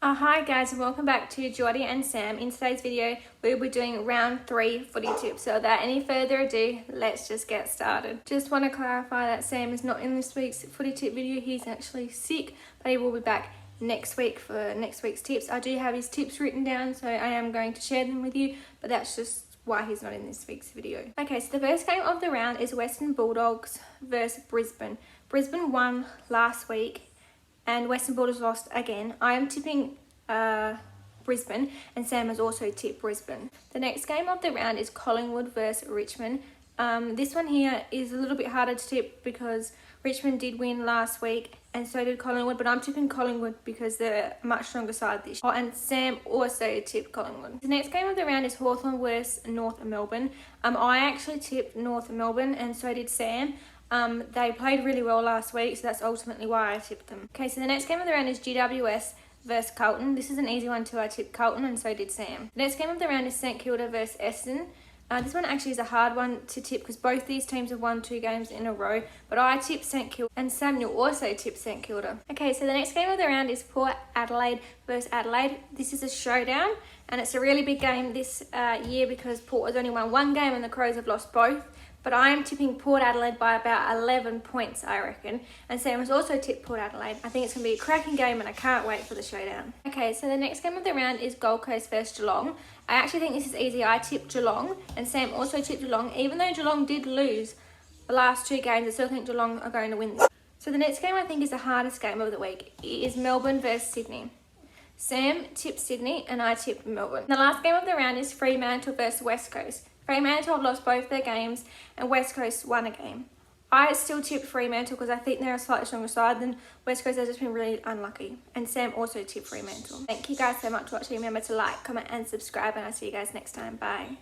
Hi guys, and welcome back to Geordie and Sam. In today's video we'll be doing round 3 footy tips. So without any further ado, let's just get started. Just want to clarify that Sam is not in this week's footy tip video. He's actually sick, but he will be back next week for next week's tips. I do have his tips written down, so I am going to share them with you, but that's just why he's not in this week's video. Okay, so the first game of the round is Western Bulldogs versus Brisbane. Brisbane won last week and Western Bulldogs lost again. I am tipping Brisbane, and Sam has also tipped Brisbane. The next game of the round is Collingwood versus Richmond. This one here is a little bit harder to tip because Richmond did win last week and so did Collingwood, but I'm tipping Collingwood because they're a much stronger side this year. Oh, and Sam also tipped Collingwood. The next game of the round is Hawthorn versus North Melbourne. I actually tipped North Melbourne and so did Sam. They played really well last week, so that's ultimately why I tipped them. Okay, so the next game of the round is GWS versus Carlton. This is an easy one too. I tipped Carlton and so did Sam. The next game of the round is St Kilda versus Essendon. This one actually is a hard one to tip because both these teams have won 2 games in a row, but I tipped St Kilda and Samuel also tipped St Kilda. Okay, so the next game of the round is Port Adelaide versus Adelaide. This is a showdown and it's a really big game this year because Port has only won 1 game and the Crows have lost both. But I am tipping Port Adelaide by about 11 points, I reckon. And Sam has also tipped Port Adelaide. I think it's going to be a cracking game and I can't wait for the showdown. Okay, so the next game of the round is Gold Coast versus Geelong. I actually think this is easy. I tipped Geelong and Sam also tipped Geelong. Even though Geelong did lose the last 2 games, I still think Geelong are going to win this. So the next game I think is the hardest game of the week. It is Melbourne versus Sydney. Sam tipped Sydney and I tipped Melbourne. The last game of the round is Fremantle versus West Coast. Fremantle have lost both their games and West Coast won a game. I still tipped Fremantle because I think they're a slightly stronger side than West Coast. They've just been really unlucky. And Sam also tipped Fremantle. Thank you guys so much for watching. Remember to like, comment and subscribe, and I'll see you guys next time. Bye.